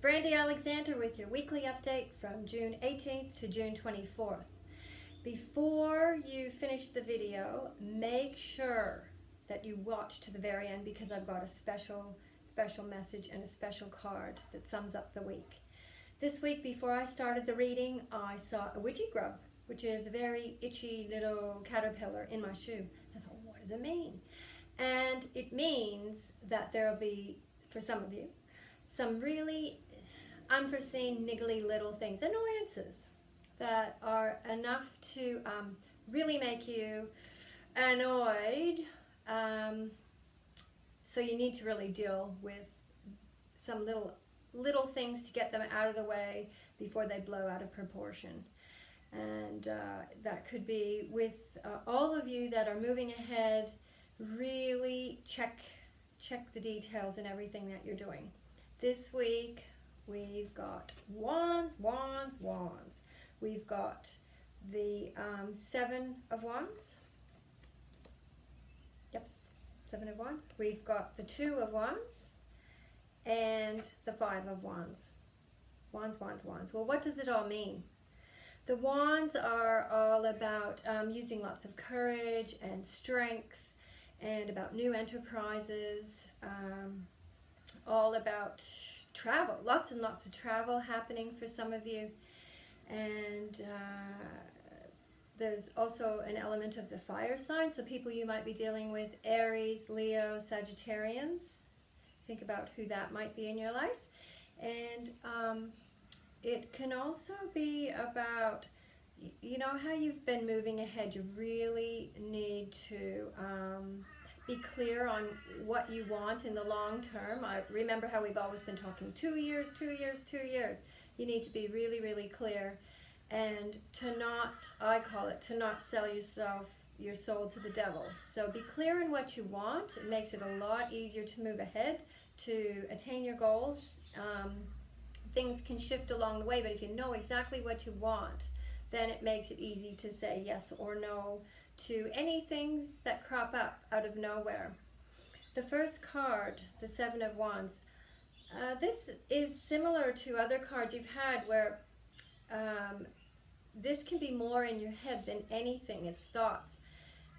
Brandy Alexander with your weekly update from June 18th to June 24th. Before you finish the video, make sure that you watch to the very end because I've got a special message and a special card that sums up the week. This week, before I started the reading, I saw a witchy grub, which is a very itchy little caterpillar in my shoe. I thought, what does it mean? And it means that there will be, for some of you, some really unforeseen, niggly little things, annoyances that are enough to really make you annoyed. So you need to really deal with some little things to get them out of the way before they blow out of proportion. And that could be with all of you that are moving ahead. Really check the details in everything that you're doing. This week we've got wands. We've got the 7 of Wands. Yep, 7 of Wands. We've got the 2 of Wands and the 5 of Wands. Wands. Well, what does it all mean? The wands are all about using lots of courage and strength, and about new enterprises, all about travel, lots and lots of travel happening for some of you. And there's also an element of the fire sign, so people you might be dealing with, Aries, Leo, Sagittarians. Think about who that might be in your life. And it can also be about, you know how you've been moving ahead, you really need to be clear on what you want in the long term. I remember how we've always been talking 2 years. You need to be really clear, and to not, I call it, to not sell your soul to the devil. So be clear in what you want. It makes it a lot easier to move ahead, to attain your goals. Things can shift along the way, but if you know exactly what you want, then it makes it easy to say yes or no to any things that crop up out of nowhere. The first card, the 7 of Wands, this is similar to other cards you've had where this can be more in your head than anything. It's thoughts.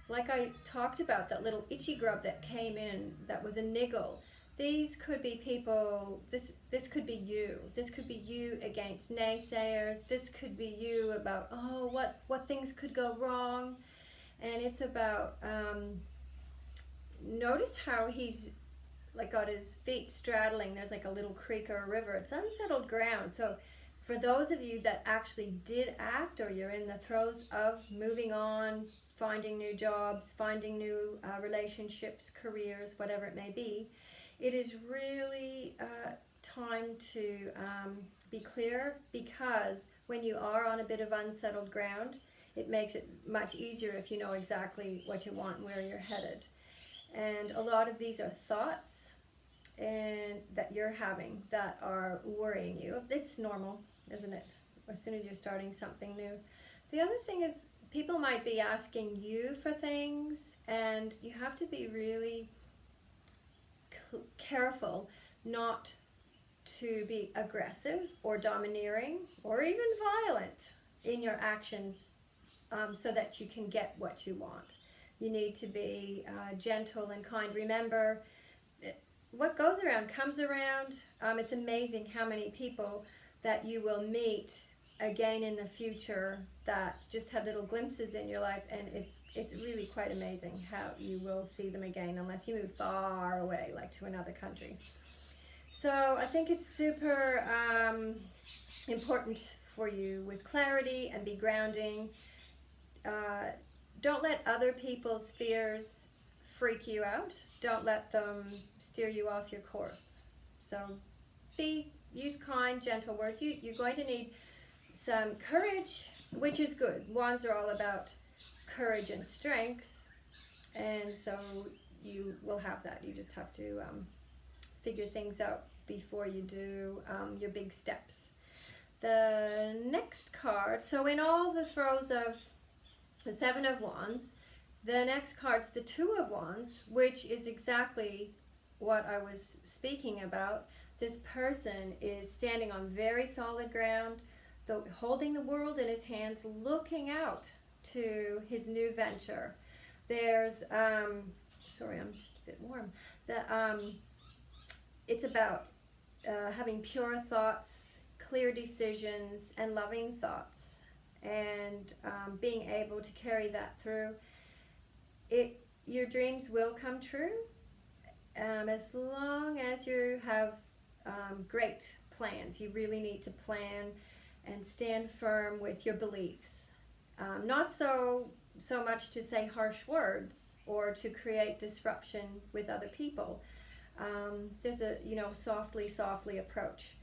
Like I talked about, that little itchy grub that came in, that was a niggle. These could be people, this could be you. This could be you against naysayers. This could be you about, oh, what things could go wrong. And it's about, notice how he's like got his feet straddling. There's like a little creek or a river. It's unsettled ground. So for those of you that actually did act, or you're in the throes of moving on, finding new jobs, finding new relationships, careers, whatever it may be, it is really time to be clear, because when you are on a bit of unsettled ground, it makes it much easier if you know exactly what you want and where you're headed. And a lot of these are thoughts and that you're having that are worrying you. It's normal, isn't it? As soon as you're starting something new. The other thing is, people might be asking you for things, and you have to be really careful not to be aggressive or domineering or even violent in your actions, so that you can get what you want. You need to be gentle and kind. Remember, what goes around comes around. It's amazing how many people that you will meet again in the future that just had little glimpses in your life, and it's really quite amazing how you will see them again, unless you move far away, like to another country. So I think it's super important for you with clarity and be grounding. Don't let other people's fears freak you out. Don't let them steer you off your course. So use kind, gentle words. You're going to need some courage, which is good. Wands are all about courage and strength, and so you will have that. You just have to figure things out before you do your big steps. The next card, so in all the throes of the 7 of Wands, the next card's the 2 of Wands, which is exactly what I was speaking about. this person is standing on very solid ground, holding the world in his hands, looking out to his new venture. There's, sorry, I'm just a bit warm. It's about having pure thoughts, clear decisions, and loving thoughts, and being able to carry that through. Your dreams will come true as long as you have great plans. You really need to plan and stand firm with your beliefs. Not so much to say harsh words or to create disruption with other people. There's a softly approach.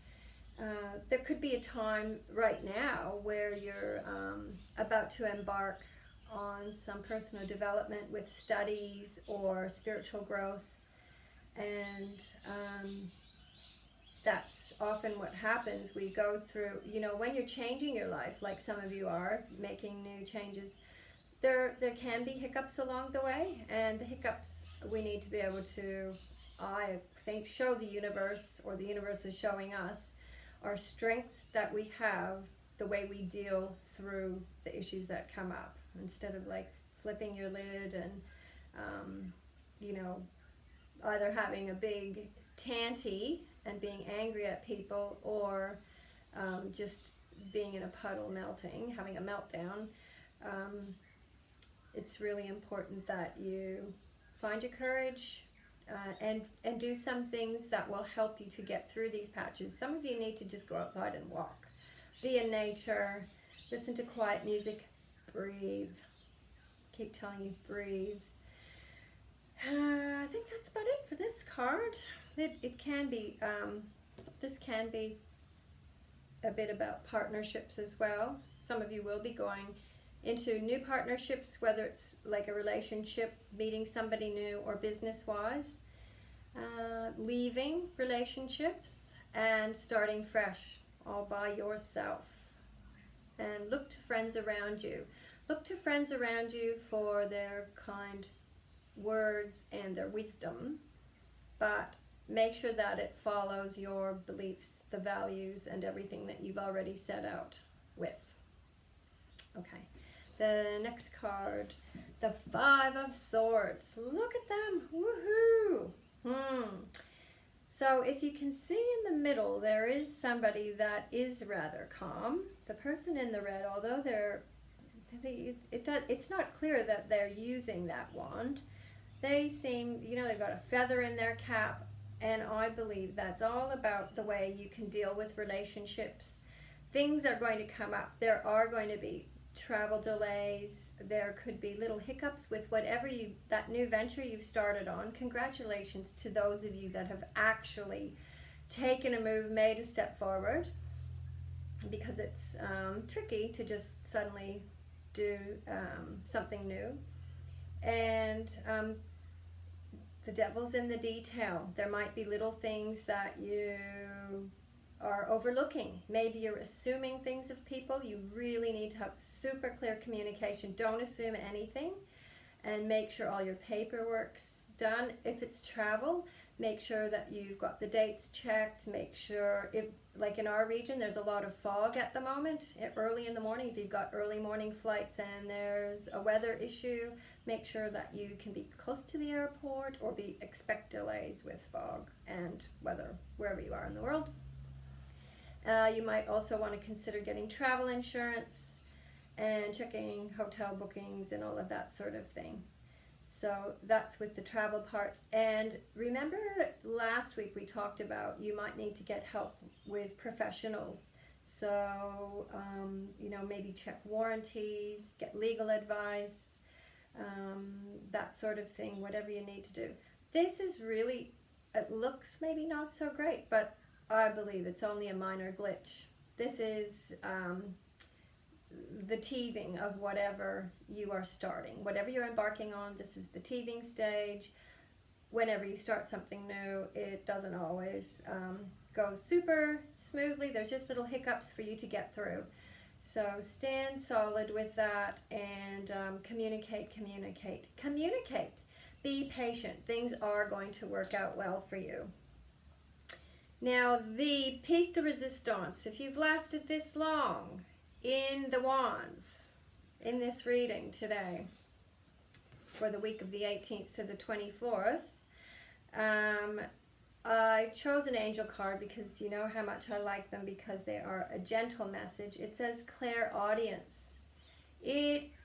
There could be a time right now where you're about to embark on some personal development with studies or spiritual growth, and that's often what happens. We go through, when you're changing your life, like some of you are, making new changes, there can be hiccups along the way, and the hiccups we need to be able to, I think, show the universe, or the universe is showing us, our strength that we have, the way we deal through the issues that come up, instead of like flipping your lid and either having a big tanty and being angry at people, or just being in a puddle, having a meltdown. It's really important that you find your courage and do some things that will help you to get through these patches. Some of you need to just go outside and walk, be in nature, listen to quiet music, breathe. Keep telling you, breathe. I think that's about it for this card. It can be, this can be a bit about partnerships as well. Some of you will be going into new partnerships, whether it's like a relationship, meeting somebody new, or business-wise. Leaving relationships and starting fresh all by yourself. And look to friends around you. Look to friends around you for their kind words and their wisdom, but make sure that it follows your beliefs, the values, and everything that you've already set out with. Okay, the next card, the Five of Swords. Look at them, woohoo! So if you can see in the middle, there is somebody that is rather calm. The person in the red, although it's not clear that they're using that wand. They seem, they've got a feather in their cap, and I believe that's all about the way you can deal with relationships. Things are going to come up. There are going to be travel delays. There could be little hiccups with whatever that new venture you've started on. Congratulations to those of you that have actually taken a move, made a step forward, because it's tricky to just suddenly do something new. And the devil's in the detail. There might be little things that you are overlooking. Maybe you're assuming things of people. You really need to have super clear communication. Don't assume anything, and make sure all your paperwork's done. If it's travel, make sure that you've got the dates checked. Make sure, like in our region, there's a lot of fog at the moment, early in the morning. If you've got early morning flights and there's a weather issue, make sure that you can be close to the airport, or expect delays with fog and weather wherever you are in the world. You might also want to consider getting travel insurance and checking hotel bookings and all of that sort of thing. So that's with the travel parts. And remember last week we talked about you might need to get help with professionals. So, maybe check warranties, get legal advice, that sort of thing, whatever you need to do. This is really, it looks maybe not so great, but I believe it's only a minor glitch. This is the teething of whatever you are starting. Whatever you're embarking on, this is the teething stage. Whenever you start something new, it doesn't always go super smoothly. There's just little hiccups for you to get through. So stand solid with that, and communicate. Be patient. Things are going to work out well for you. Now, the piece de resistance, if you've lasted this long in the Wands, in this reading today, for the week of the 18th to the 24th, I chose an angel card because you know how much I like them, because they are a gentle message. It says clairaudience.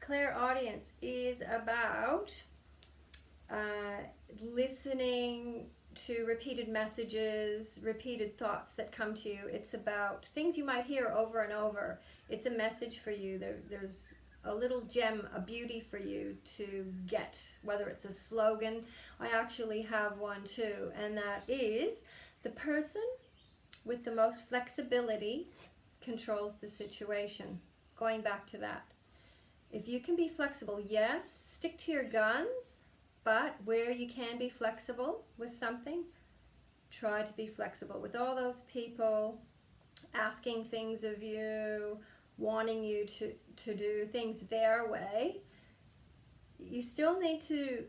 Clairaudience is about listening to repeated messages, repeated thoughts that come to you. It's about things you might hear over and over. It's a message for you. There's a little gem, a beauty for you to get, whether it's a slogan. I actually have one too, and that is, the person with the most flexibility controls the situation. Going back to that. If you can be flexible, yes, stick to your guns, but where you can be flexible with something, try to be flexible. With all those people asking things of you, wanting you to do things their way, you still need to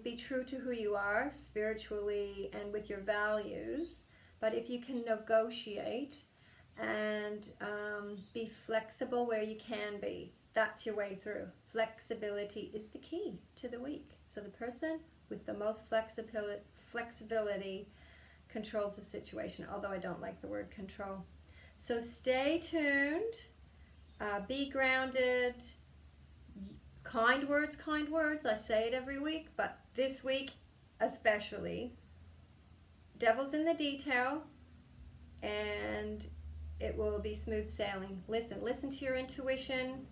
be true to who you are spiritually and with your values. But if you can negotiate and be flexible where you can be, that's your way through. Flexibility is the key to the week. So the person with the most flexibility controls the situation, although I don't like the word control. So stay tuned, be grounded, kind words, I say it every week, but this week especially, devil's in the detail, and it will be smooth sailing. Listen to your intuition,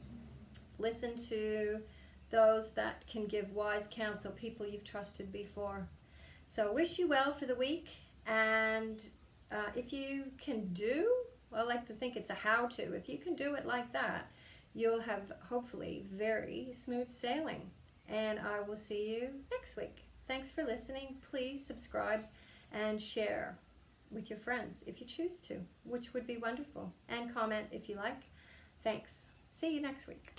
listen to those that can give wise counsel, people you've trusted before. So wish you well for the week, and if you can do, well, I like to think it's a how-to. If you can do it like that, you'll have hopefully very smooth sailing. And I will see you next week. Thanks for listening. Please subscribe and share with your friends if you choose to, which would be wonderful. And comment if you like. Thanks. See you next week.